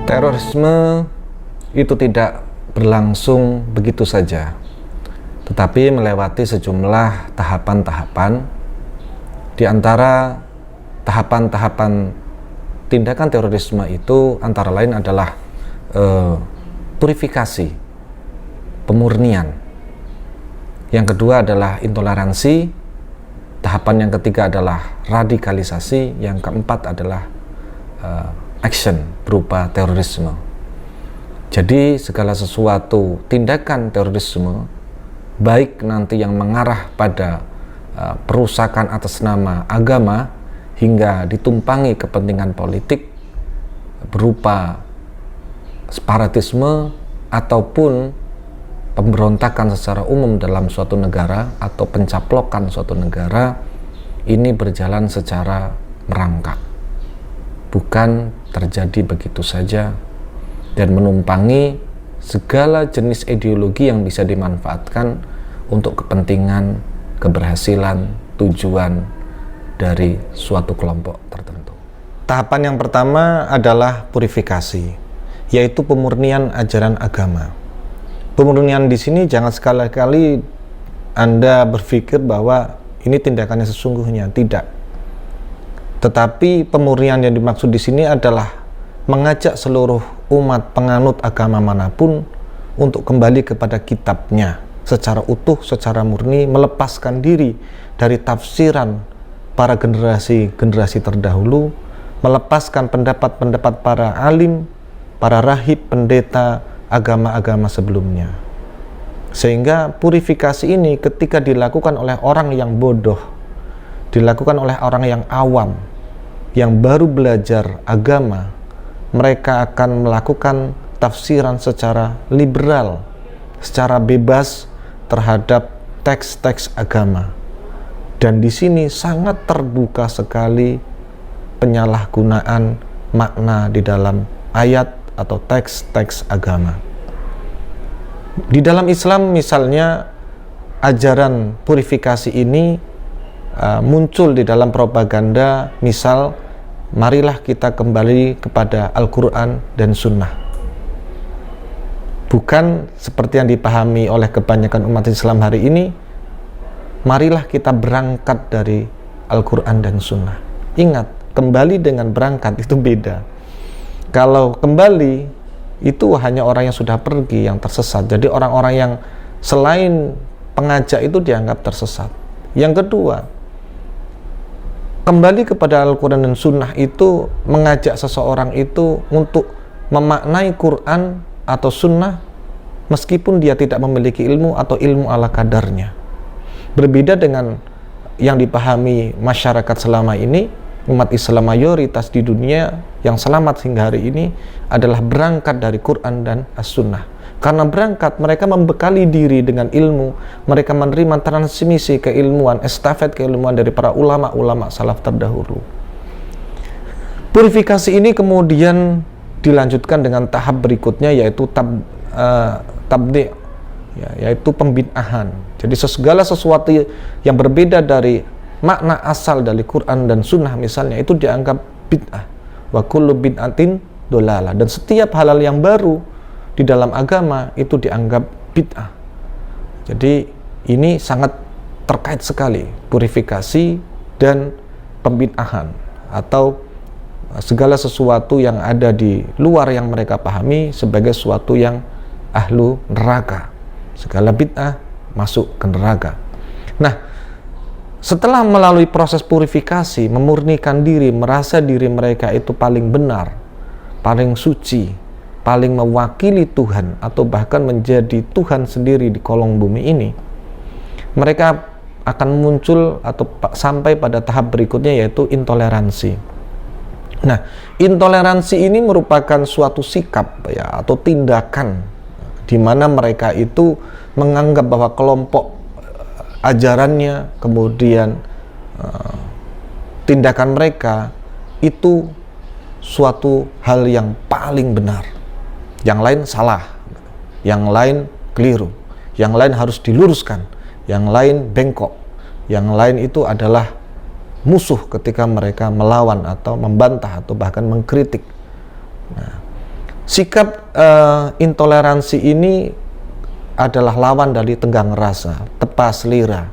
Terorisme itu tidak berlangsung begitu saja, tetapi melewati sejumlah tahapan-tahapan. Di antara tahapan-tahapan tindakan terorisme itu antara lain adalah purifikasi, pemurnian. Yang kedua adalah intoleransi. Tahapan yang ketiga adalah radikalisasi. Yang keempat adalah action berupa terorisme. Jadi segala sesuatu tindakan terorisme, baik nanti yang mengarah pada perusakan atas nama agama hingga ditumpangi kepentingan politik berupa separatisme ataupun pemberontakan secara umum dalam suatu negara atau pencaplokan suatu negara, ini berjalan secara merangkak, bukan terjadi begitu saja dan menumpangi segala jenis ideologi yang bisa dimanfaatkan untuk kepentingan, keberhasilan, tujuan dari suatu kelompok tertentu. Tahapan yang pertama adalah purifikasi, yaitu pemurnian ajaran agama. Pemurnian di sini jangan sekali-kali Anda berpikir bahwa ini tindakannya sesungguhnya, tidak. Tetapi pemurnian yang dimaksud di sini adalah mengajak seluruh umat penganut agama manapun untuk kembali kepada kitabnya secara utuh, secara murni, melepaskan diri dari tafsiran para generasi terdahulu, melepaskan pendapat-pendapat para alim, para rahib, pendeta, agama-agama sebelumnya. Sehingga purifikasi ini ketika dilakukan oleh orang yang bodoh, dilakukan oleh orang yang awam, yang baru belajar agama, mereka akan melakukan tafsiran secara liberal, secara bebas terhadap teks-teks agama. Dan di sini sangat terbuka sekali penyalahgunaan makna di dalam ayat atau teks-teks agama. Di dalam Islam misalnya, ajaran purifikasi ini muncul di dalam propaganda, misal, marilah kita kembali kepada Al-Quran dan Sunnah. Bukan seperti yang dipahami oleh kebanyakan umat Islam hari ini, marilah kita berangkat dari Al-Quran dan Sunnah. Ingat, kembali dengan berangkat itu beda. Kalau kembali, itu hanya orang yang sudah pergi, yang tersesat. Jadi orang-orang yang selain pengajak itu dianggap tersesat. Yang kedua, kembali kepada Al-Quran dan Sunnah itu mengajak seseorang itu untuk memaknai Quran atau Sunnah meskipun dia tidak memiliki ilmu atau ilmu ala kadarnya. Berbeda dengan yang dipahami masyarakat selama ini, umat Islam mayoritas di dunia yang selamat hingga hari ini adalah berangkat dari Quran dan As-Sunnah. Karena berangkat, mereka membekali diri dengan ilmu, mereka menerima transmisi keilmuan, estafet keilmuan dari para ulama-ulama salaf terdahulu. Purifikasi ini kemudian dilanjutkan dengan tahap berikutnya, yaitu tabdi', yaitu pembid'ahan. Jadi segala sesuatu yang berbeda dari makna asal dari Quran dan Sunnah misalnya, itu dianggap bid'ah. Wa kullu bid'atin dolalah. Dan setiap halal yang baru di dalam agama itu dianggap bid'ah. Jadi ini sangat terkait sekali, purifikasi dan pembid'ahan, atau segala sesuatu yang ada di luar yang mereka pahami sebagai sesuatu yang ahlu neraka. Segala bid'ah masuk ke neraka. Nah, setelah melalui proses purifikasi, memurnikan diri, merasa diri mereka itu paling benar, paling suci, paling mewakili Tuhan, atau bahkan menjadi Tuhan sendiri di kolong bumi ini, mereka akan muncul atau sampai pada tahap berikutnya, yaitu intoleransi. Nah, intoleransi ini merupakan suatu sikap atau tindakan di mana mereka itu menganggap bahwa kelompok ajarannya, kemudian tindakan mereka itu suatu hal yang paling benar, yang lain salah, yang lain keliru, yang lain harus diluruskan, yang lain bengkok, yang lain itu adalah musuh ketika mereka melawan atau membantah atau bahkan mengkritik. Nah, Sikap intoleransi ini adalah lawan dari tenggang rasa, tepa selira,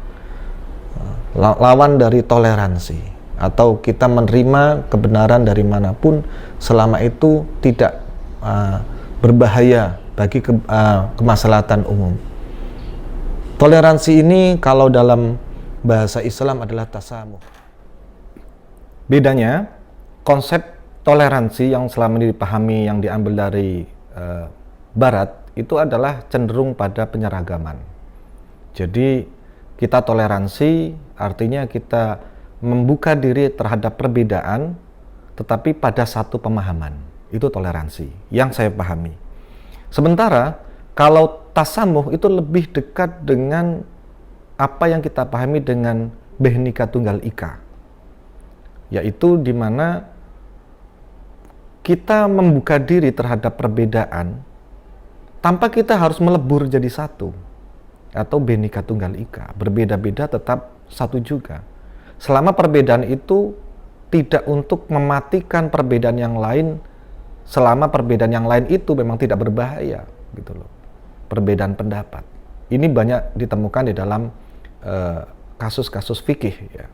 lawan dari toleransi, atau kita menerima kebenaran dari manapun selama itu tidak berbahaya bagi kemaslahatan umum. Toleransi ini kalau dalam bahasa Islam adalah tasamuh. Bedanya, konsep toleransi yang selama ini dipahami, yang diambil dari Barat, itu adalah cenderung pada penyeragaman. Jadi kita toleransi artinya kita membuka diri terhadap perbedaan, tetapi pada satu pemahaman. Itu toleransi yang saya pahami. Sementara kalau tasamuh itu lebih dekat dengan apa yang kita pahami dengan Bhinneka Tunggal Ika, yaitu di mana kita membuka diri terhadap perbedaan tanpa kita harus melebur jadi satu, atau Bhinneka Tunggal Ika, berbeda-beda tetap satu juga. Selama perbedaan itu tidak untuk mematikan perbedaan yang lain, selama perbedaan yang lain itu memang tidak berbahaya, gitu loh. Perbedaan pendapat ini banyak ditemukan di dalam kasus-kasus fikih, ya.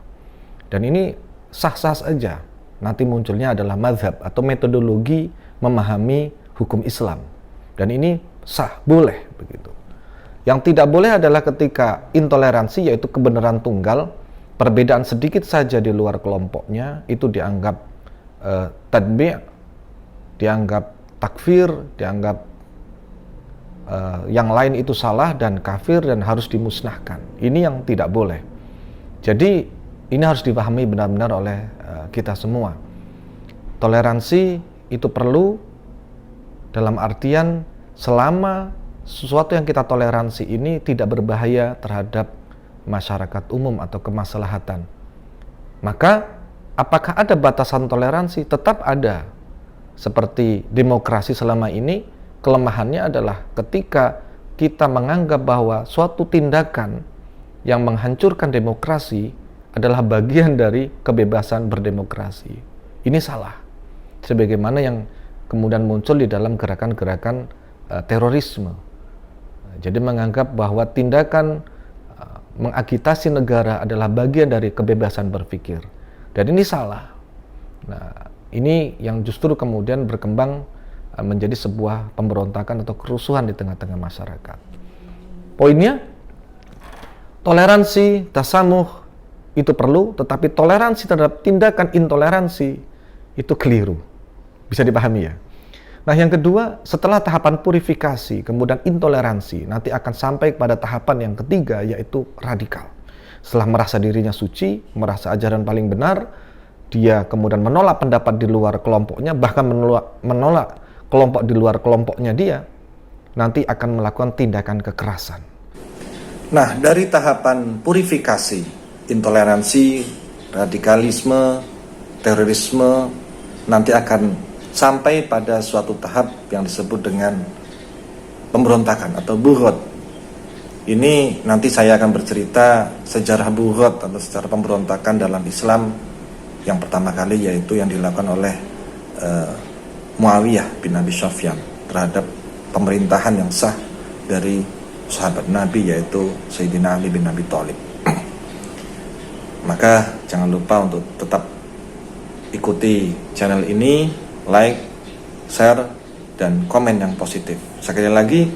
Dan ini sah-sah saja. Nanti munculnya adalah mazhab atau metodologi memahami hukum Islam, dan ini sah, boleh begitu. Yang tidak boleh adalah ketika intoleransi, yaitu kebenaran tunggal, perbedaan sedikit saja di luar kelompoknya itu dianggap tadbi', dianggap takfir, dianggap yang lain itu salah dan kafir dan harus dimusnahkan. Ini yang tidak boleh. Jadi ini harus dipahami benar-benar oleh kita semua. Toleransi itu perlu dalam artian selama sesuatu yang kita toleransi ini tidak berbahaya terhadap masyarakat umum atau kemaslahatan. Maka apakah ada batasan toleransi? Tetap ada. Seperti demokrasi selama ini, kelemahannya adalah ketika kita menganggap bahwa suatu tindakan yang menghancurkan demokrasi adalah bagian dari kebebasan berdemokrasi. Ini salah. Sebagaimana yang kemudian muncul di dalam gerakan-gerakan terorisme. Jadi menganggap bahwa tindakan mengagitasi negara adalah bagian dari kebebasan berpikir. Dan ini salah. Nah, ini yang justru kemudian berkembang menjadi sebuah pemberontakan atau kerusuhan di tengah-tengah masyarakat. Poinnya, toleransi, tasamuh itu perlu, tetapi toleransi terhadap tindakan intoleransi itu keliru. Bisa dipahami ya? Nah, yang kedua, setelah tahapan purifikasi, kemudian intoleransi, nanti akan sampai pada tahapan yang ketiga, yaitu radikal. Setelah merasa dirinya suci, merasa ajaran paling benar, dia kemudian menolak pendapat di luar kelompoknya, bahkan menolak kelompok di luar kelompoknya dia, nanti akan melakukan tindakan kekerasan. Nah, dari tahapan purifikasi, intoleransi, radikalisme, terorisme, nanti akan sampai pada suatu tahap yang disebut dengan pemberontakan atau bughod. Ini nanti saya akan bercerita sejarah bughod atau sejarah pemberontakan dalam Islam yang pertama kali, yaitu yang dilakukan oleh Muawiyah bin Abi Sufyan terhadap pemerintahan yang sah dari sahabat Nabi, yaitu Sayyidina Ali bin Abi Thalib. Maka jangan lupa untuk tetap ikuti channel ini, like, share, dan komen yang positif. Sekali lagi,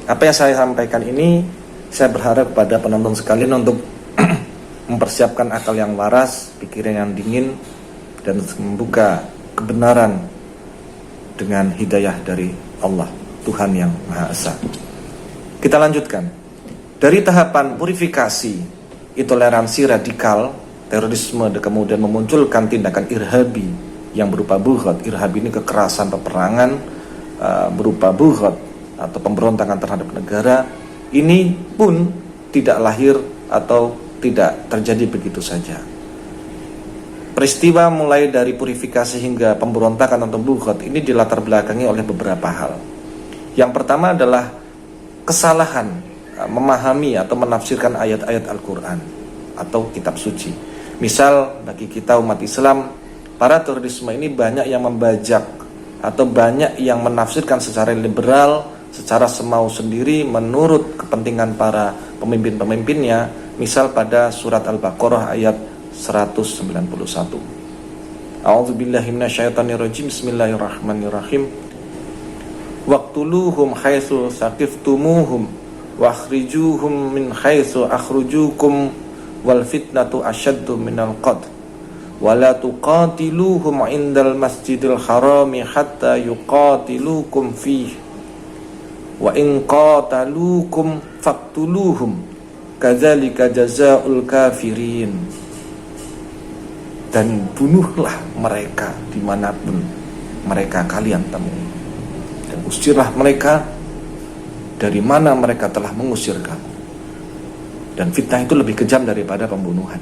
apa yang saya sampaikan ini, saya berharap pada penonton sekalian untuk mempersiapkan akal yang waras, pikiran yang dingin, dan membuka kebenaran dengan hidayah dari Allah, Tuhan yang Maha Esa. Kita lanjutkan. Dari tahapan purifikasi, intoleransi radikal, terorisme, dan kemudian memunculkan tindakan irhabi yang berupa bughod. Irhab ini kekerasan peperangan berupa bughod atau pemberontakan terhadap negara. Ini pun tidak lahir atau tidak terjadi begitu saja. Peristiwa mulai dari purifikasi hingga pemberontakan atau bughod ini dilatar belakangi oleh beberapa hal. Yang pertama adalah kesalahan memahami atau menafsirkan ayat-ayat Al-Quran atau kitab suci. Misal bagi kita umat Islam, para terorisme ini banyak yang membajak atau banyak yang menafsirkan secara liberal, secara semau sendiri menurut kepentingan para pemimpin-pemimpinnya. Misal pada surat Al-Baqarah ayat 191. A'udzubillahi minasyaitonirrajim. Bismillahirrahmanirrahim. Waqtuluhum haitsu saqiftumuhum wakhrijuhum min haitsu akhrujukum wal fitnatu asyaddu minal qatl wala tuqatiluhum indal masjidil harami hatta yuqatilukum fihi wa in qataluukum faqtuluhum kadzalika jazaa'ul kafirin. Dan bunuhlah mereka dimanapun mereka kalian temui, dan usirlah mereka dari mana mereka telah mengusir kamu, dan fitnah itu lebih kejam daripada pembunuhan.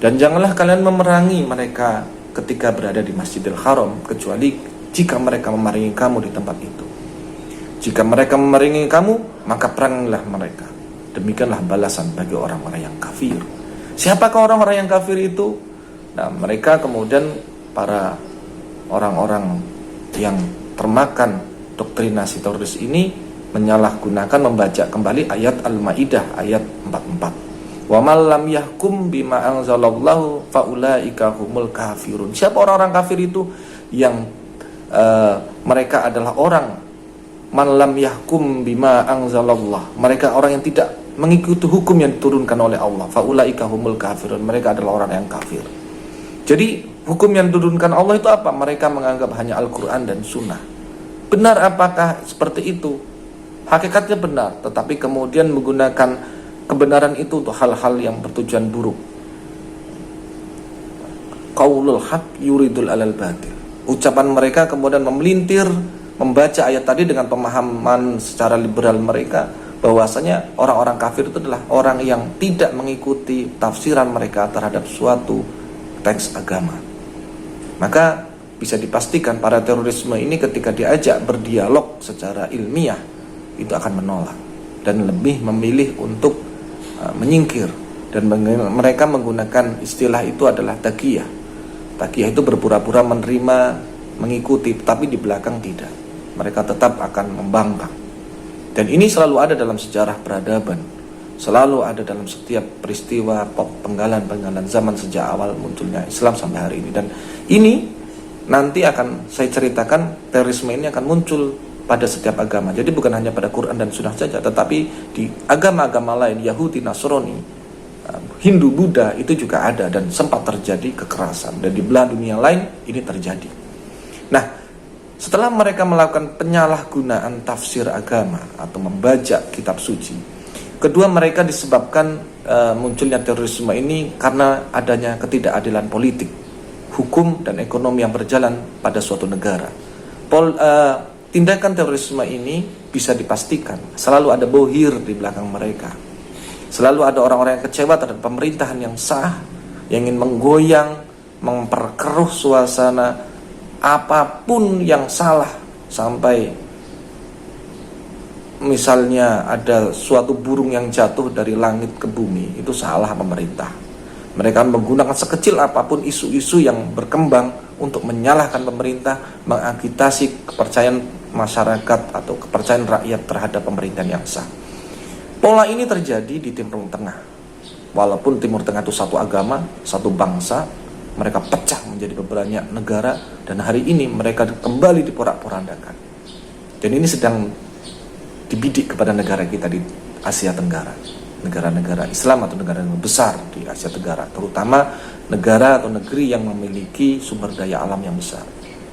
Dan janganlah kalian memerangi mereka ketika berada di Masjidil Haram, kecuali jika mereka memerangi kamu di tempat itu. Jika mereka memerangi kamu, maka perangilah mereka. Demikianlah balasan bagi orang-orang yang kafir. Siapakah orang-orang yang kafir itu? Nah, mereka kemudian para orang-orang yang termakan doktrinasi teroris ini menyalahgunakan, membaca kembali ayat Al-Maidah ayat 44. Wa man lam yahkum bima anzalallahu faulaika humul kafirun. Siapa orang-orang kafir itu? Yang mereka adalah orang man lam yahkum bima anzalallah. Mereka orang yang tidak mengikuti hukum yang diturunkan oleh Allah. Faulaika humul kafirun. Mereka adalah orang yang kafir. Jadi hukum yang diturunkan Allah itu apa? Mereka menganggap hanya Al-Quran dan Sunnah. Benar apakah seperti itu? Hakikatnya benar, tetapi kemudian menggunakan kebenaran itu untuk hal-hal yang bertujuan buruk. Qaulul haq yuridul alal batil. Ucapan mereka kemudian memelintir, membaca ayat tadi dengan pemahaman secara liberal mereka, bahwasanya orang-orang kafir itu adalah orang yang tidak mengikuti tafsiran mereka terhadap suatu teks agama. Maka bisa dipastikan para terorisme ini ketika diajak berdialog secara ilmiah itu akan menolak dan lebih memilih untuk menyingkir. Dan mereka menggunakan istilah itu adalah taqiyah. Taqiyah itu berpura-pura menerima, mengikuti, tapi di belakang tidak. Mereka tetap akan membangkang. Dan ini selalu ada dalam sejarah peradaban, selalu ada dalam setiap peristiwa penggalan-penggalan zaman sejak awal munculnya Islam sampai hari ini. Dan ini nanti akan saya ceritakan, terorisme ini akan muncul pada setiap agama. Jadi bukan hanya pada Quran dan Sunnah saja, tetapi di agama-agama lain, Yahudi, Nasrani, Hindu, Buddha itu juga ada dan sempat terjadi kekerasan. Dan di belahan dunia lain ini terjadi. Nah, setelah mereka melakukan penyalahgunaan tafsir agama atau membaca kitab suci, kedua, mereka disebabkan munculnya terorisme ini karena adanya ketidakadilan politik, hukum, dan ekonomi yang berjalan pada suatu negara. Tindakan terorisme ini bisa dipastikan selalu ada bohir di belakang mereka. Selalu ada orang-orang yang kecewa terhadap pemerintahan yang sah, yang ingin menggoyang, memperkeruh suasana, apapun yang salah, sampai misalnya ada suatu burung yang jatuh dari langit ke bumi, itu salah pemerintah. Mereka menggunakan sekecil apapun isu-isu yang berkembang untuk menyalahkan pemerintah, mengagitasi kepercayaan masyarakat atau kepercayaan rakyat terhadap pemerintahan yang sah. Pola ini terjadi di Timur Tengah. Walaupun Timur Tengah itu satu agama, satu bangsa, mereka pecah menjadi beberapa negara, dan hari ini mereka kembali diporak-porandakan. Dan ini sedang dibidik kepada negara kita di Asia Tenggara, negara-negara Islam atau negara besar di Asia Tenggara, terutama negara atau negeri yang memiliki sumber daya alam yang besar.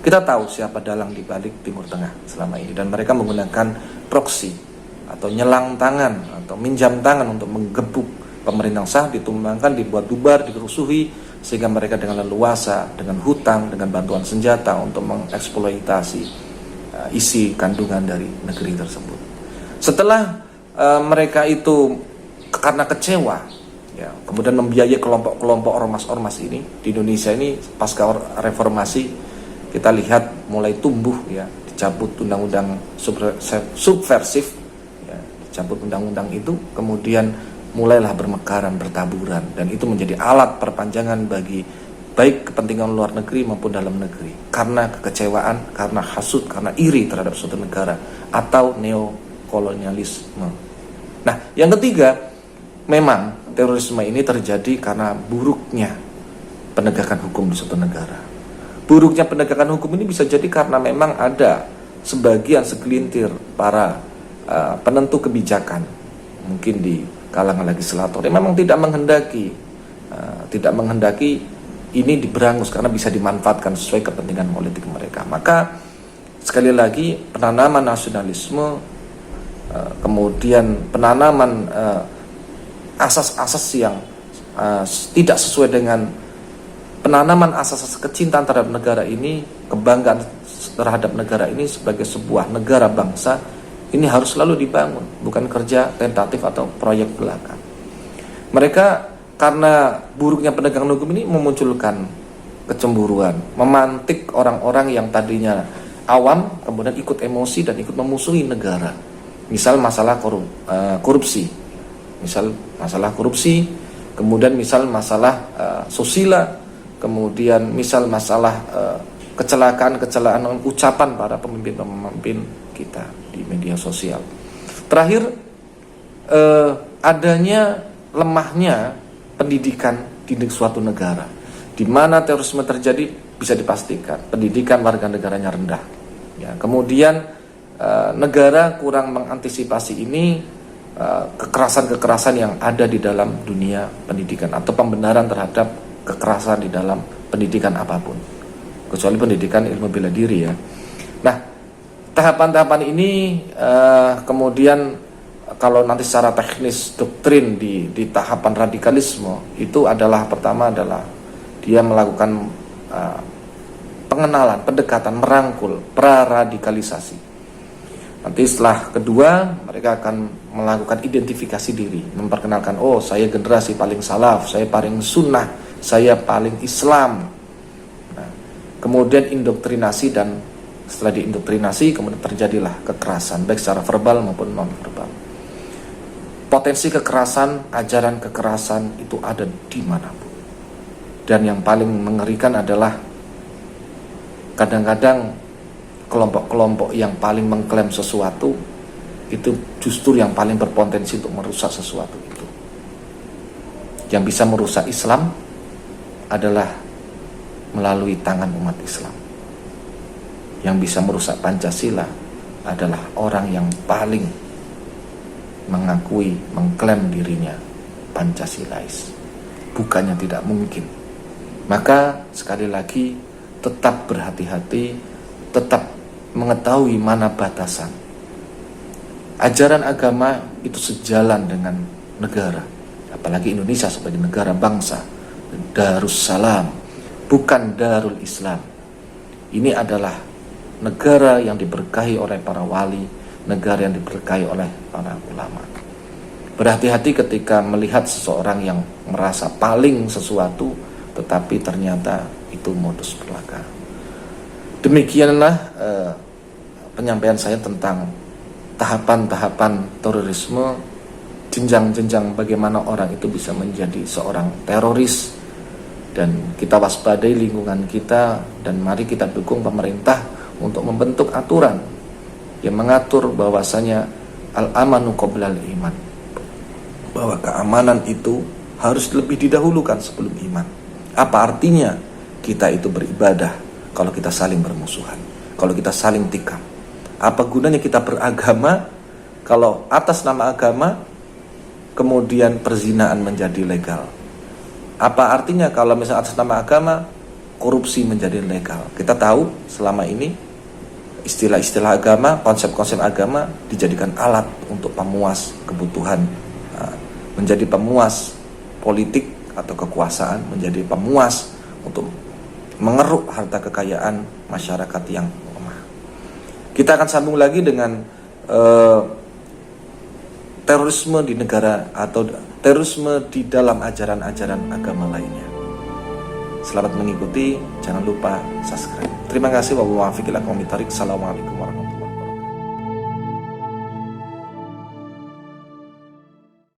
Kita tahu siapa dalang di balik Timur Tengah selama ini, dan mereka menggunakan proksi atau nyelang tangan atau minjam tangan untuk menggebuk pemerintah sah, ditumbangkan, dibuat bubar, dikerusuhi, sehingga mereka dengan leluasa, dengan hutang, dengan bantuan senjata untuk mengeksploitasi isi kandungan dari negeri tersebut. Setelah mereka itu karena kecewa, ya, kemudian membiayai kelompok-kelompok ormas-ormas ini di Indonesia ini pasca reformasi, kita lihat mulai tumbuh, ya, dicabut undang-undang subversif, ya, dicabut undang-undang itu, kemudian mulailah bermekaran, bertaburan, dan itu menjadi alat perpanjangan bagi baik kepentingan luar negeri maupun dalam negeri, karena kekecewaan, karena hasut, karena iri terhadap suatu negara, atau neokolonialisme. Nah, yang ketiga, memang terorisme ini terjadi karena buruknya penegakan hukum di suatu negara. Buruknya penegakan hukum ini bisa jadi karena memang ada segelintir para penentu kebijakan, mungkin di kalangan legislator yang memang tidak menghendaki ini diberangus karena bisa dimanfaatkan sesuai kepentingan politik mereka. Maka sekali lagi, penanaman nasionalisme, kemudian penanaman asas-asas yang tidak sesuai dengan penanaman asas-asas kecintaan terhadap negara ini, kebanggaan terhadap negara ini sebagai sebuah negara bangsa, ini harus selalu dibangun, bukan kerja tentatif atau proyek belaka. Mereka karena buruknya penegakan hukum ini memunculkan kecemburuan, memantik orang-orang yang tadinya awam kemudian ikut emosi dan ikut memusuhi negara. Misal masalah korupsi, kemudian misal masalah susila, kemudian misal masalah kecelakaan ucapan para pemimpin kita di media sosial. Terakhir, adanya lemahnya pendidikan di suatu negara, di mana terorisme terjadi bisa dipastikan pendidikan warga negaranya rendah. Ya, kemudian negara kurang mengantisipasi ini, kekerasan-kekerasan yang ada di dalam dunia pendidikan atau pembenaran terhadap kekerasan di dalam pendidikan apapun, kecuali pendidikan ilmu bela diri ya. Nah, tahapan-tahapan ini kemudian kalau nanti secara teknis doktrin di tahapan radikalisme itu adalah, pertama adalah dia melakukan pengenalan, pendekatan, merangkul, praradikalisasi. Nanti setelah kedua, mereka akan melakukan identifikasi diri, memperkenalkan, oh saya generasi paling salaf, saya paling sunnah, saya paling Islam. Nah, kemudian indoktrinasi, dan setelah diindoktrinasi kemudian terjadilah kekerasan, baik secara verbal maupun non-verbal. Potensi kekerasan, ajaran kekerasan itu ada dimanapun. Dan yang paling mengerikan adalah kadang-kadang kelompok-kelompok yang paling mengklaim sesuatu itu justru yang paling berpotensi untuk merusak sesuatu itu. Yang bisa merusak Islam adalah melalui tangan umat Islam. Yang bisa merusak Pancasila adalah orang yang paling mengakui, mengklaim dirinya Pancasilais. Bukannya tidak mungkin. Maka sekali lagi, tetap berhati-hati, tetap mengetahui mana batasan. Ajaran agama itu sejalan dengan negara, apalagi Indonesia sebagai negara bangsa, Darussalam, bukan Darul Islam. Ini adalah negara yang diberkahi oleh para wali, negara yang diberkahi oleh para ulama. Berhati-hati ketika melihat seseorang yang merasa paling sesuatu, tetapi ternyata itu modus belaka. Demikianlah penyampaian saya tentang tahapan-tahapan terorisme, jenjang-jenjang bagaimana orang itu bisa menjadi seorang teroris, dan kita waspadai lingkungan kita, dan mari kita dukung pemerintah untuk membentuk aturan yang mengatur bahwasanya al-amanu qoblal iman, bahwa keamanan itu harus lebih didahulukan sebelum iman. Apa artinya kita itu beribadah kalau kita saling bermusuhan, kalau kita saling tikam? Apa gunanya kita beragama kalau atas nama agama kemudian perzinaan menjadi legal? Apa artinya kalau misalnya atas nama agama korupsi menjadi legal? Kita tahu selama ini istilah-istilah agama, konsep-konsep agama dijadikan alat untuk pemuas kebutuhan, menjadi pemuas politik atau kekuasaan, menjadi pemuas untuk mengeruk harta kekayaan masyarakat yang lemah. Kita akan sambung lagi dengan terorisme di negara atau terorisme di dalam ajaran-ajaran agama lainnya. Selamat mengikuti, jangan lupa subscribe. Terima kasih. Wabillahi taufiq wal hidayah. Assalamualaikum warahmatullahi wabarakatuh.